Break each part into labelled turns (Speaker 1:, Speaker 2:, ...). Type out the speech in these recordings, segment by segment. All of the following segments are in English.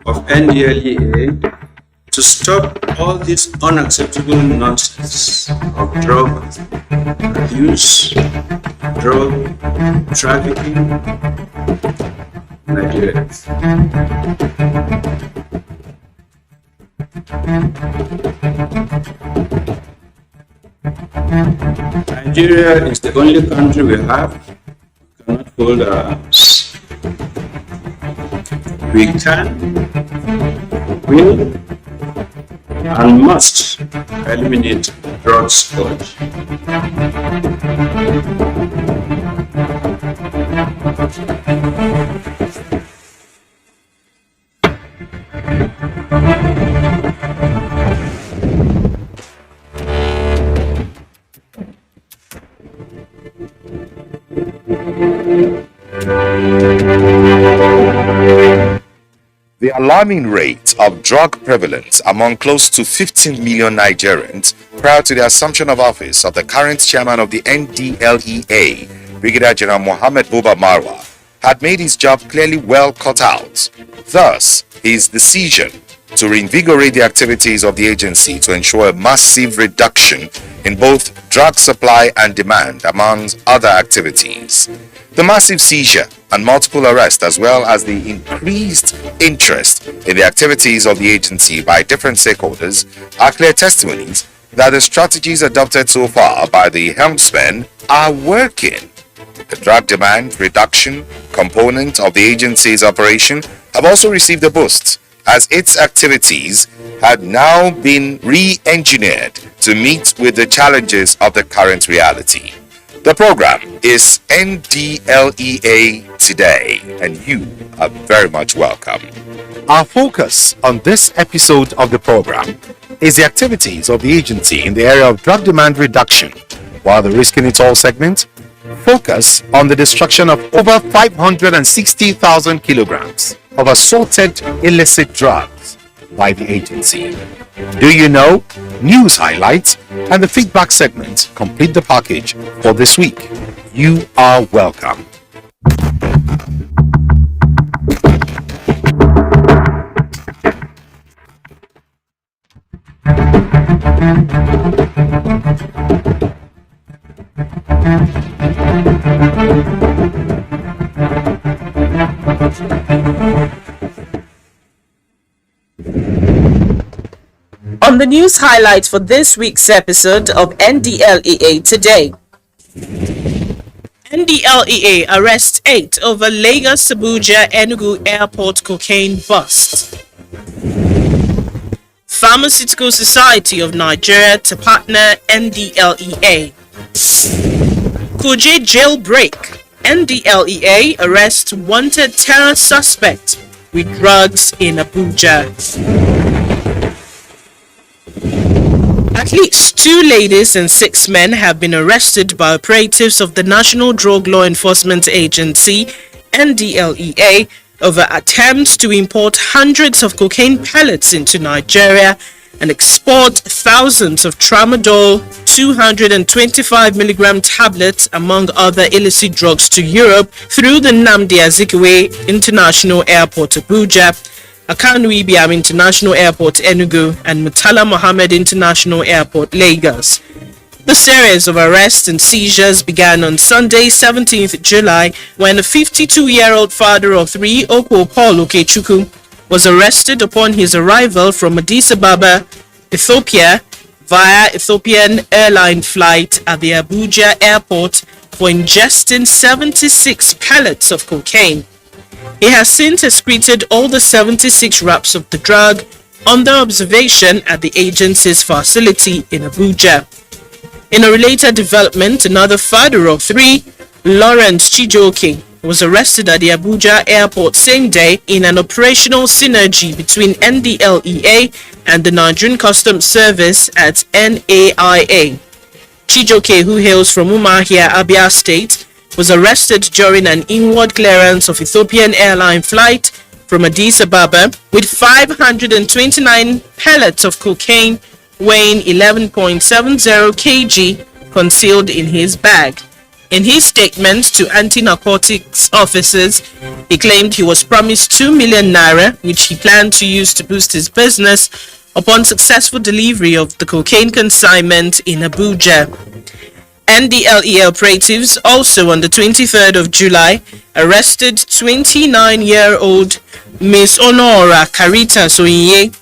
Speaker 1: of Ndlea to stop all this unacceptable nonsense of drug abuse, drug trafficking in Nigeria. Nigeria is the only country we have who cannot hold our arms. We can, will, and must eliminate drug scourge.
Speaker 2: The alarming rate of drug prevalence among close to 15 million Nigerians prior to the assumption of office of the current chairman of the NDLEA, Brigadier General Mohammed Buba Marwa, had made his job clearly well cut out. Thus, his decision to reinvigorate the activities of the agency to ensure a massive reduction in both drug supply and demand, amongst other activities. The massive seizure and multiple arrests, as well as the increased interest in the activities of the agency by different stakeholders, are clear testimonies that the strategies adopted so far by the helmsmen are working. The drug demand reduction component of the agency's operation have also received a boost, as its activities had now been re-engineered to meet with the challenges of the current reality. The program is Ndlea Today, and you are very much welcome. Our focus on this episode of the program is the activities of the agency in the area of drug demand reduction, while the Risk in It All segment focus on the destruction of over 560,000 kilograms of assorted illicit drugs by the agency. Do you know? News highlights and the feedback segment complete the package for this week. You are welcome.
Speaker 3: On the news highlights for this week's episode of Ndlea Today. Ndlea arrests 8 over Lagos Abuja Enugu Airport cocaine bust. Pharmaceutical Society of Nigeria to partner Ndlea. Kuje jailbreak. Ndlea arrests wanted terror suspect with drugs in Abuja. At least 2 ladies and 6 men have been arrested by operatives of the National Drug Law Enforcement Agency, Ndlea, over attempts to import hundreds of cocaine pellets into Nigeria and export thousands of tramadol 225 milligram tablets, among other illicit drugs, to Europe through the Nnamdi Azikiwe International Airport, Abuja, Akanu Ibiam International Airport, Enugu, and Murtala Mohammed International Airport, Lagos. The series of arrests and seizures began on Sunday, 17th July, when a 52-year-old father of 3, Okwo Paul Okechukwu, was arrested upon his arrival from Addis Ababa, Ethiopia, via Ethiopian airline flight at the Abuja airport for ingesting 76 pellets of cocaine. He has since excreted all the 76 wraps of the drug under observation at the agency's facility in Abuja. In a related development, another father of 3, Lawrence Chijoke, was arrested at the Abuja airport same day in an operational synergy between Ndlea and the Nigerian Customs Service at NAIA. Chijoke, who hails from Umuahia, Abia State, was arrested during an inward clearance of Ethiopian airline flight from Addis Ababa with 529 pellets of cocaine weighing 11.70 kg concealed in his bag. In his statement to anti-narcotics officers, he claimed he was promised 2 million naira, which he planned to use to boost his business upon successful delivery of the cocaine consignment in Abuja. NDLEA operatives also on the 23rd of July arrested 29-year-old Miss Honora Karita Soyinye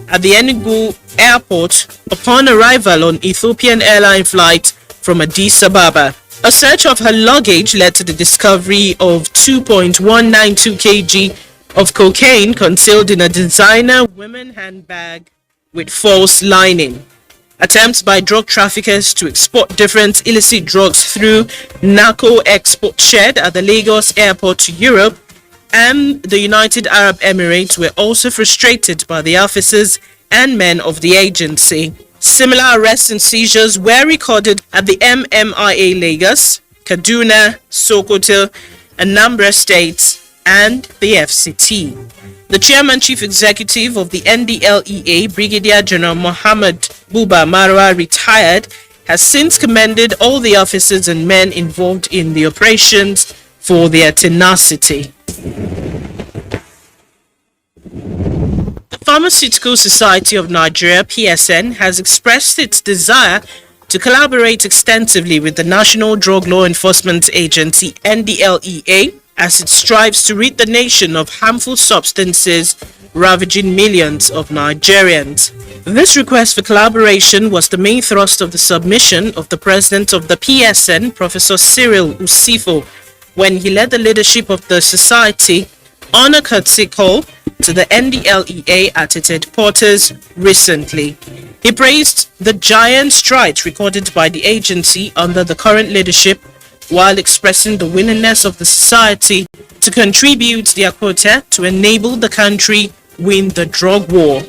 Speaker 3: at the Enugu airport upon arrival on Ethiopian airline flight from Addis Ababa. A search of her luggage led to the discovery of 2.192 kg of cocaine concealed in a designer women handbag with false lining. Attempts by drug traffickers to export different illicit drugs through narco export shed at the Lagos airport to Europe and the United Arab Emirates were also frustrated by the officers and men of the agency. Similar arrests and seizures were recorded at the MMIA Lagos, Kaduna, Sokoto, Anambra States, and the FCT. The Chairman Chief Executive of the NDLEA, Brigadier General Muhammad Buba Marwa, retired, has since commended all the officers and men involved in the operations for their tenacity. The Pharmaceutical Society of Nigeria, PSN, has expressed its desire to collaborate extensively with the National Drug Law Enforcement Agency, NDLEA, as it strives to rid the nation of harmful substances ravaging millions of Nigerians. This request for collaboration was the main thrust of the submission of the president of the PSN, Professor Cyril Usifo, when he led the leadership of the society on a courtesy call to the NDLEA at its headquarters recently. He praised the giant strides recorded by the agency under the current leadership, while expressing the willingness of the society to contribute their quota to enable the country win the drug war.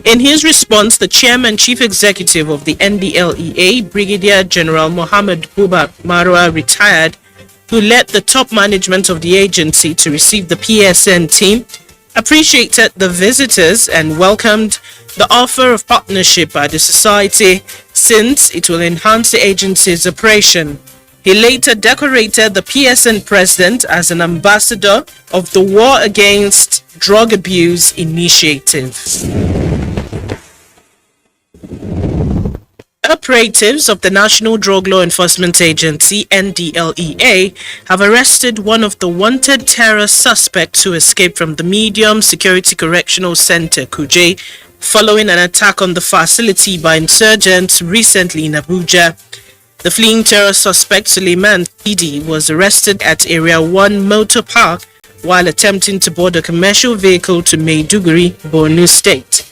Speaker 3: In his response, the Chairman Chief Executive of the NDLEA, Brigadier General Muhammad Buba Marwa, retired, who led the top management of the agency to receive the PSN team, appreciated the visitors and welcomed the offer of partnership by the society since it will enhance the agency's operation. He later decorated the PSN president as an ambassador of the War Against Drug Abuse initiative. Operatives of the National Drug Law Enforcement Agency, NDLEA, have arrested one of the wanted terror suspects who escaped from the Medium Security Correctional Center, Kuje, following an attack on the facility by insurgents recently in Abuja. The fleeing terror suspect Suleiman Idi was arrested at Area 1 Motor Park while attempting to board a commercial vehicle to Maiduguri, Borno State.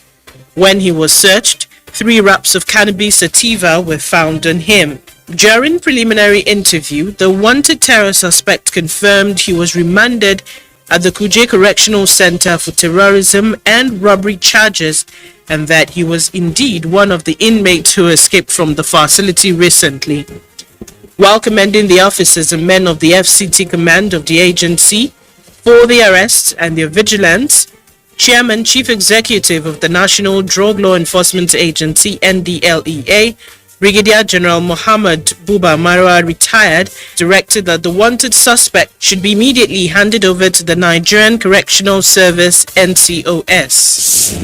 Speaker 3: When he was searched, 3 wraps of cannabis sativa were found on him. During preliminary interview, the wanted terror suspect confirmed he was remanded at the Kuje Correctional Center for terrorism and robbery charges, and that he was indeed one of the inmates who escaped from the facility recently. While commending the officers and men of the FCT command of the agency for the arrest and their vigilance, Chairman Chief Executive of the National Drug Law Enforcement Agency, NDLEA, Brigadier General Muhammad Buba Marwa, retired, directed that the wanted suspect should be immediately handed over to the Nigerian Correctional Service, NCOS.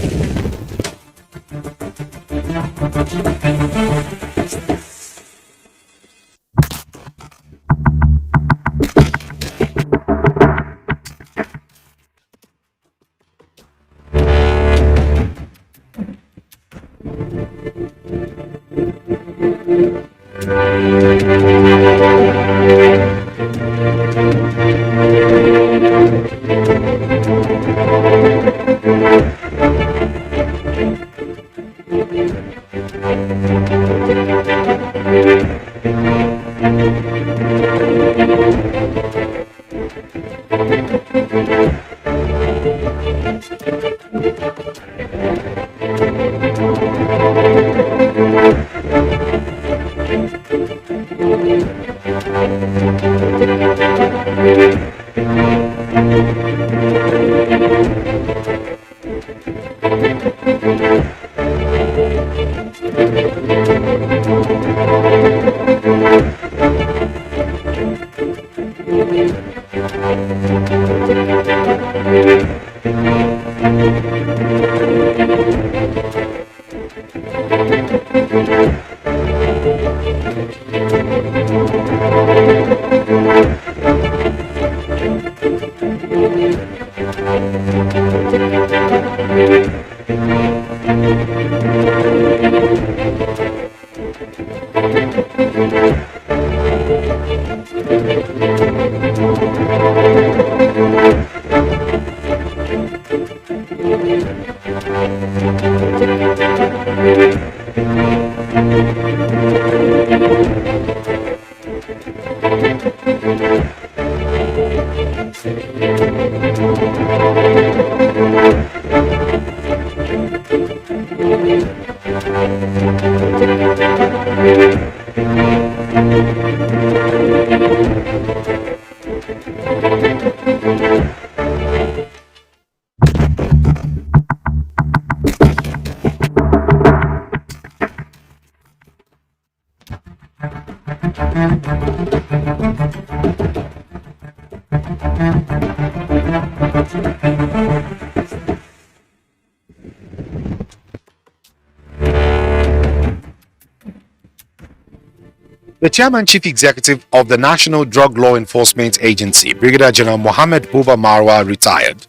Speaker 2: The Chairman Chief Executive of the National Drug Law Enforcement Agency, Brigadier General Mohammed Buba Marwa, retired,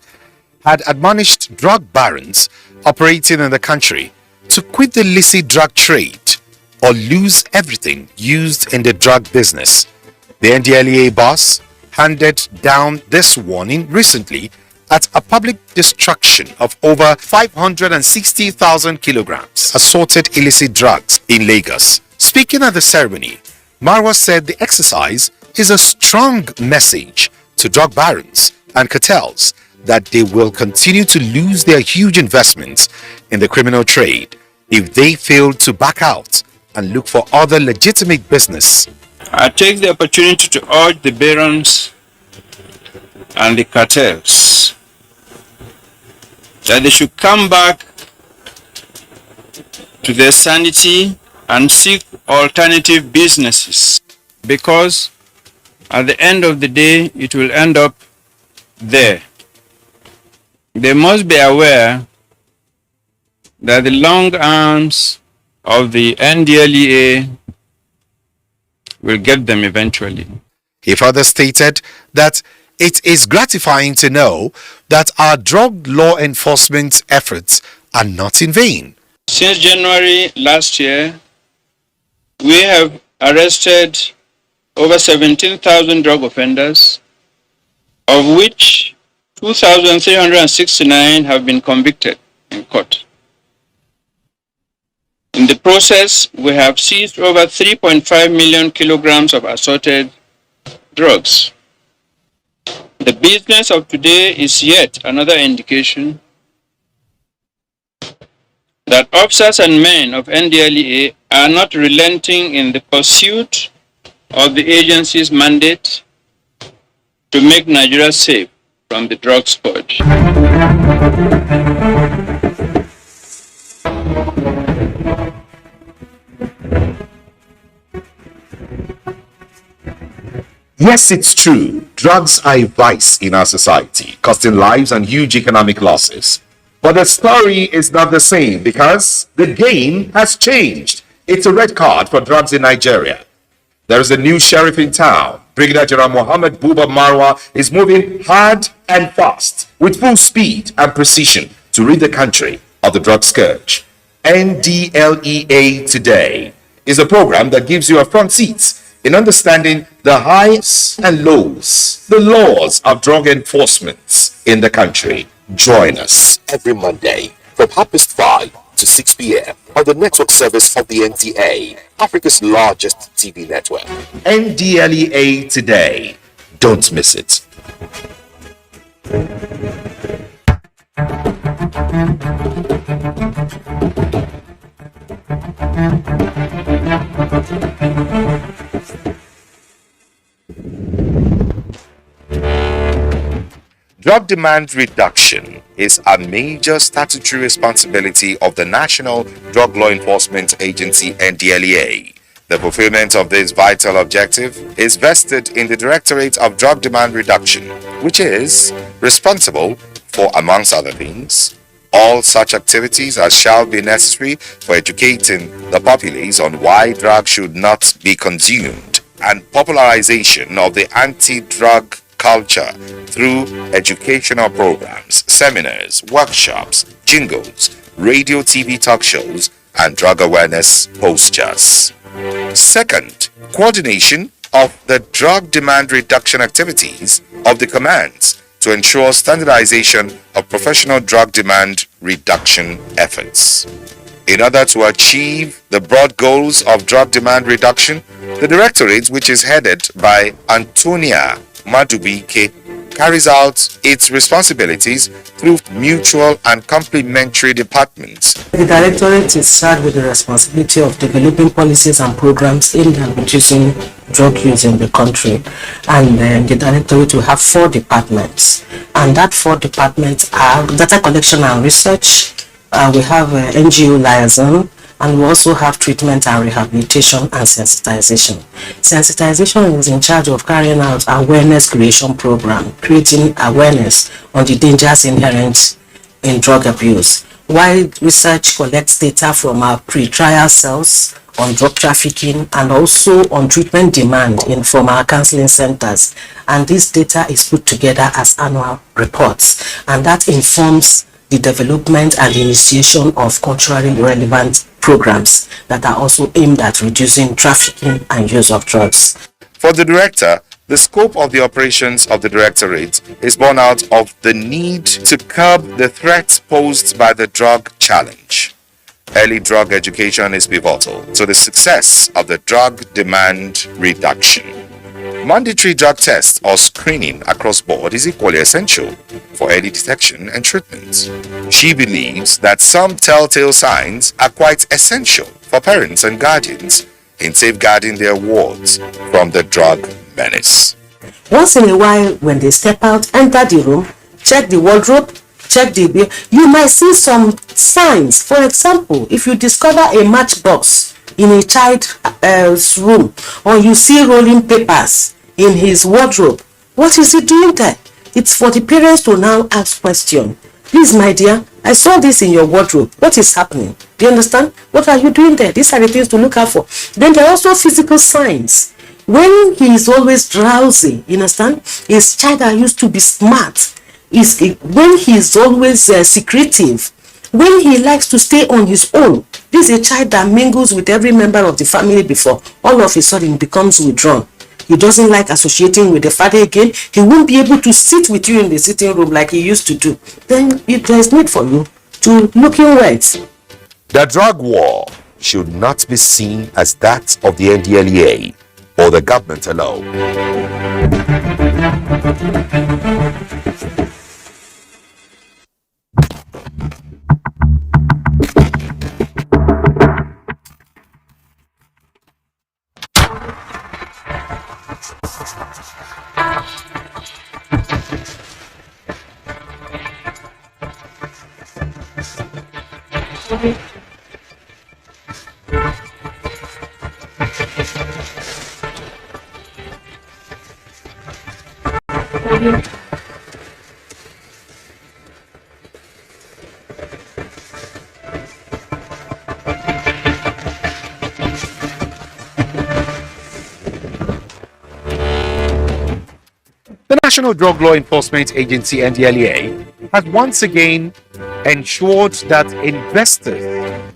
Speaker 2: had admonished drug barons operating in the country to quit the illicit drug trade or lose everything used in the drug business. The Ndlea boss handed down this warning recently at a public destruction of over 560,000 kilograms assorted illicit drugs in Lagos. Speaking at the ceremony, Marwa said the exercise is a strong message to drug barons and cartels that they will continue to lose their huge investments in the criminal trade if they fail to back out and look for other legitimate business.
Speaker 1: I take the opportunity to urge the barons and the cartels that they should come back to their sanity and seek alternative businesses, because at the end of the day it will end up there. They must be aware that the long arms of the Ndlea will get them eventually.
Speaker 2: He further stated that it is gratifying to know that our drug law enforcement efforts are not in vain.
Speaker 1: Since January last year, we have arrested over 17,000 drug offenders, of which 2,369 have been convicted in court. In the process, we have seized over 3.5 million kilograms of assorted drugs. The business of today is yet another indication that officers and men of Ndlea are not relenting in the pursuit of the agency's mandate to make Nigeria safe from the drug scourge.
Speaker 2: Yes, it's true. Drugs are a vice in our society, costing lives and huge economic losses. But the story is not the same because the game has changed. It's a red card for drugs in Nigeria. There is a new sheriff in town. Brigadier General Mohammed Buba Marwa is moving hard and fast with full speed and precision to rid the country of the drug scourge. Ndlea Today is a program that gives you a front seat in understanding the highs and lows, the laws of drug enforcement in the country. Join us every Monday from 5:30 to 6 p.m. on the network service of the NTA, Africa's largest TV network. Ndlea Today. Don't miss it. Drug demand reduction is a major statutory responsibility of the National Drug Law Enforcement Agency, Ndlea. The fulfillment of this vital objective is vested in the Directorate of Drug Demand Reduction, which is responsible for, amongst other things, all such activities as shall be necessary for educating the populace on why drugs should not be consumed, and popularization of the anti-drug culture through educational programs, seminars, workshops, jingles, radio, TV talk shows, and drug awareness posters. Second, coordination of the drug demand reduction activities of the commands to ensure standardization of professional drug demand reduction efforts. In order to achieve the broad goals of drug demand reduction, the Directorate, which is headed by Antonia Madubike, carries out its responsibilities through mutual and complementary departments.
Speaker 4: The Directorate is charged with the responsibility of developing policies and programs aimed at reducing drug use in the country. And the Directorate will have 4 departments. And that 4 departments are data collection and research, we have NGO liaison, and we also have treatment and rehabilitation and sensitization. Sensitization is in charge of carrying out awareness creation program, creating awareness on the dangers inherent in drug abuse, while research collects data from our pre-trial cells on drug trafficking and also on treatment demand from our counseling centers. And this data is put together as annual reports, and that informs the development and the initiation of culturally relevant programs that are also aimed at reducing trafficking and use of drugs.
Speaker 2: For the Director, the scope of the operations of the Directorate is born out of the need to curb the threats posed by the drug challenge. Early drug education is pivotal to the success of the drug demand reduction. Mandatory drug tests or screening across board is equally essential for early detection and treatment. She believes that some telltale signs are quite essential for parents and guardians in safeguarding their wards from the drug menace.
Speaker 4: Once in a while, when they step out, enter the room, check the wardrobe, check the beer, you might see some signs. For example, if you discover a matchbox in a child's room, or you see rolling papers in his wardrobe, what is he doing there? It's for the parents to now ask question. Please, my dear, I saw this in your wardrobe. What is happening? Do you understand? What are you doing there? These are the things to look out for. Then there are also physical signs. When he is always drowsy, you understand? His child that used to be smart. When he is always secretive, when he likes to stay on his own. This is a child that mingles with every member of the family before. All of a sudden becomes withdrawn. He doesn't like associating with the father again. He won't be able to sit with you in the sitting room like he used to do. Then there is need for you to look inwards.
Speaker 2: The drug war should not be seen as that of the Ndlea or the government alone. The National Drug Law Enforcement Agency (Ndlea) has once again ensured that investors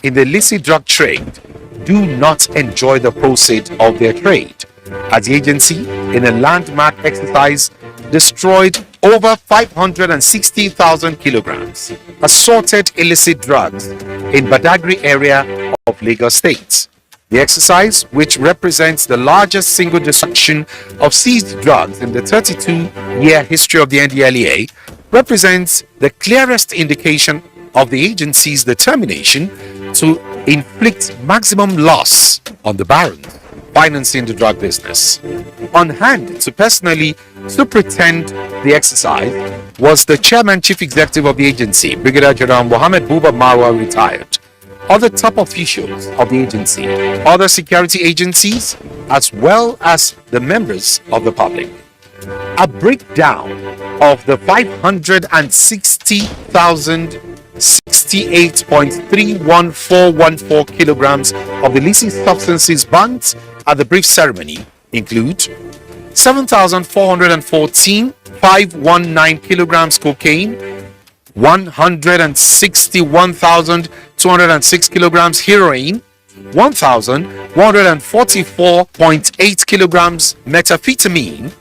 Speaker 2: in the illicit drug trade do not enjoy the proceeds of their trade, as the agency, in a landmark exercise, destroyed over 560,000 kilograms assorted illicit drugs in Badagry area of Lagos State. The exercise, which represents the largest single destruction of seized drugs in the 32-year history of the Ndlea, represents the clearest indication of the agency's determination to inflict maximum loss on the barons financing the drug business. On hand to personally superintend the exercise was the Chairman Chief Executive of the agency, Brigadier General Mohammed Buba Marwa, retired. other top officials of the agency, other security agencies, as well as the members of the public. A breakdown of the 560,068.31414 kilograms of illicit substances burnt at the brief ceremony include 7,414,519 kilograms cocaine, 161,206 kilograms heroin, 1,144.8 kilograms methamphetamine,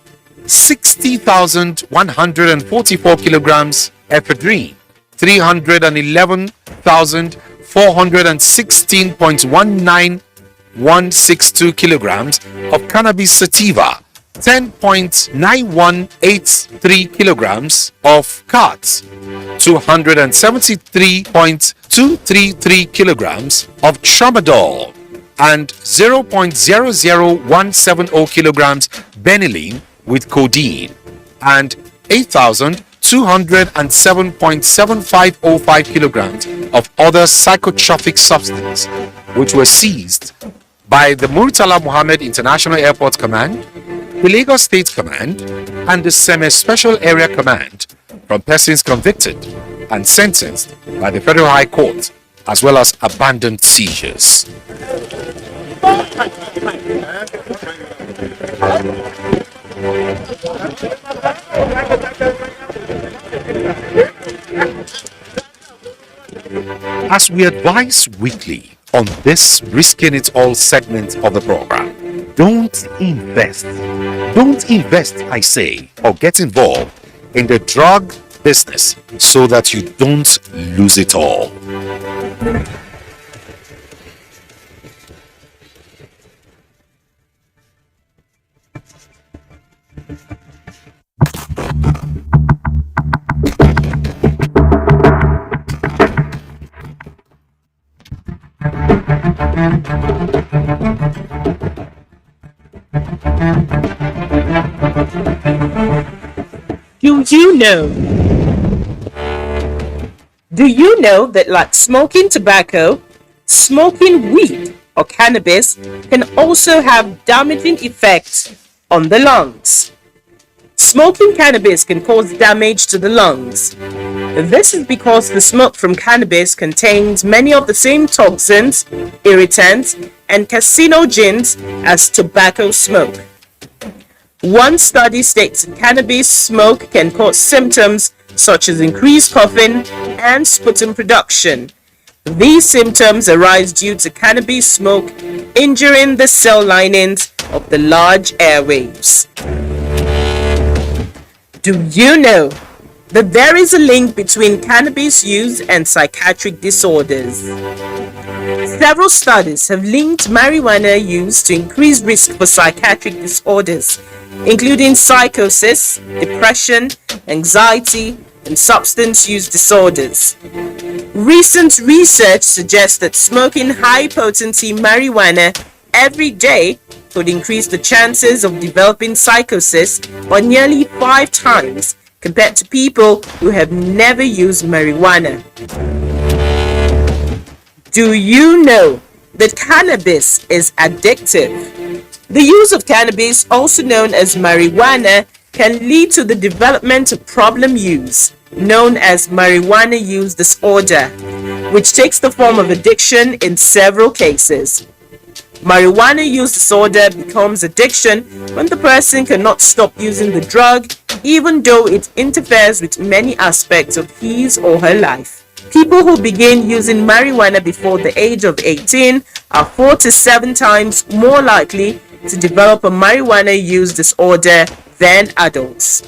Speaker 2: 60,144 kilograms ephedrine, 311,416.19162 kilograms of cannabis sativa, 10.9183 kilograms of khat, 273.233 kilograms of tramadol, and 0.00170 kilograms benylene with codeine, and 8,207.7505 kilograms of other psychotropic substance, which were seized by the Murtala Muhammed International Airport Command, the Lagos State Command, and the Semi-Special Area Command from persons convicted and sentenced by the Federal High Court, as well as abandoned seizures. As we advise weekly on this Risking It All segment of the program, don't invest, I say, or get involved in the drug business so that you don't lose it all.
Speaker 3: Do you know that, like smoking tobacco, smoking weed or cannabis can also have damaging effects on the lungs? Smoking cannabis can cause damage to the lungs. This is because the smoke from cannabis contains many of the same toxins, irritants, and carcinogens as tobacco smoke. One study states that cannabis smoke can cause symptoms such as increased coughing and sputum production. These symptoms arise due to cannabis smoke injuring the cell linings of the large airwaves. Do you know that there is a link between cannabis use and psychiatric disorders? Several studies have linked marijuana use to increased risk for psychiatric disorders, including psychosis, depression, anxiety, and substance use disorders. Recent research suggests that smoking high-potency marijuana every day could increase the chances of developing psychosis by nearly 5 times compared to people who have never used marijuana. Do you know that cannabis is addictive? The use of cannabis, also known as marijuana, can lead to the development of problem use, known as marijuana use disorder, which takes the form of addiction in several cases. Marijuana use disorder becomes addiction when the person cannot stop using the drug, even though it interferes with many aspects of his or her life. People who begin using marijuana before the age of 18 are 4 to 7 times more likely to develop a marijuana use disorder than adults.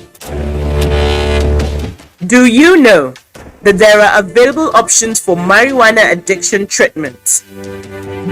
Speaker 3: Do you know that there are available options for marijuana addiction treatments?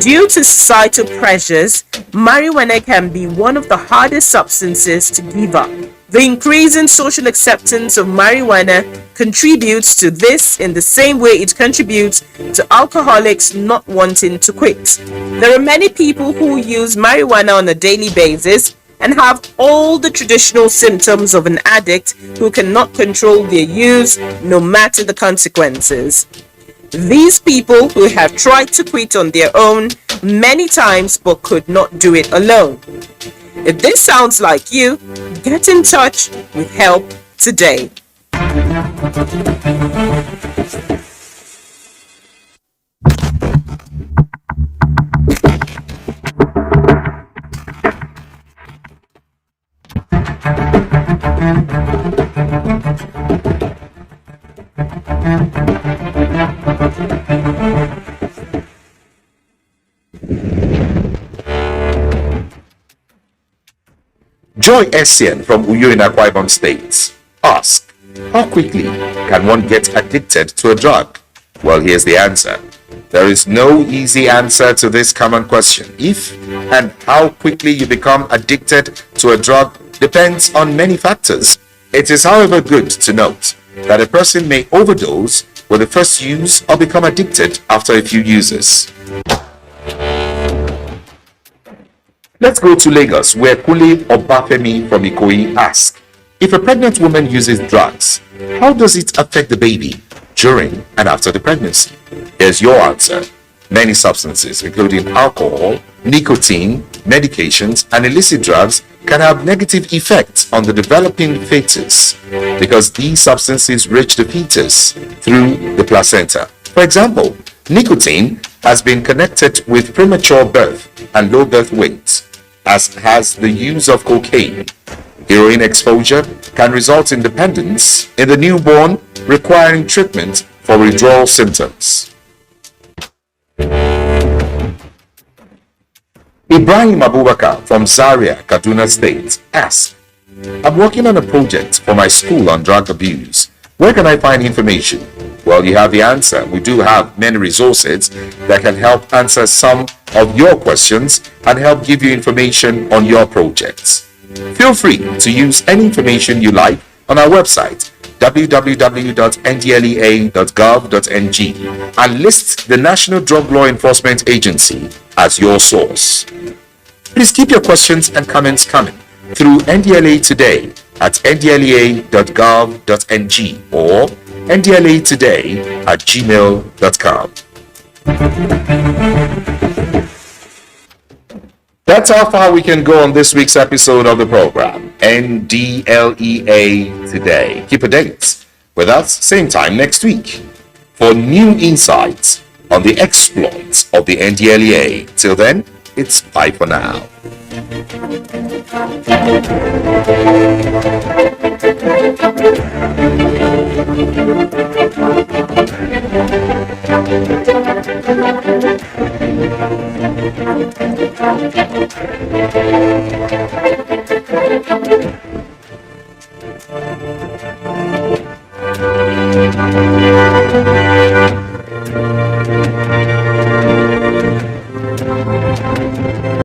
Speaker 3: Due to societal pressures, marijuana can be one of the hardest substances to give up. The increasing social acceptance of marijuana contributes to this in the same way it contributes to alcoholics not wanting to quit. There are many people who use marijuana on a daily basis and have all the traditional symptoms of an addict who cannot control their use no matter the consequences. These people who have tried to quit on their own many times but could not do it alone. If this sounds like you, get in touch with help today.
Speaker 2: Joy Essien from Uyo in Akwa Ibom State asks, how quickly can one get addicted to a drug? Well, here's the answer. There is no easy answer to this common question. If and how quickly you become addicted to a drug depends on many factors. It is, however, good to note that a person may overdose with the first use or become addicted after a few uses. Let's go to Lagos, where Kule Obafemi from Ikoyi asks, if a pregnant woman uses drugs, how does it affect the baby during and after the pregnancy? Here's your answer. Many substances, including alcohol, nicotine, medications, and illicit drugs, can have negative effects on the developing fetus because these substances reach the fetus through the placenta. For example, nicotine has been connected with premature birth and low birth weight, as has the use of cocaine. Heroin exposure can result in dependence in the newborn, requiring treatment for withdrawal symptoms. Ibrahim Abubakar from Zaria, Kaduna State asks, I'm working on a project for my school on drug abuse. Where can I find information? Well, you have the answer. We do have many resources that can help answer some of your questions and help give you information on your projects. Feel free to use any information you like on our website www.ndlea.gov.ng and list the National Drug Law Enforcement Agency as your source. Please keep your questions and comments coming through NDLA Today at ndlea.gov.ng or ndleatoday@gmail.com. That's how far we can go on this week's episode of the program, NDLEA Today. Keep a date with us same time next week for new insights on the exploits of the NDLEA. Till then, it's bye for now.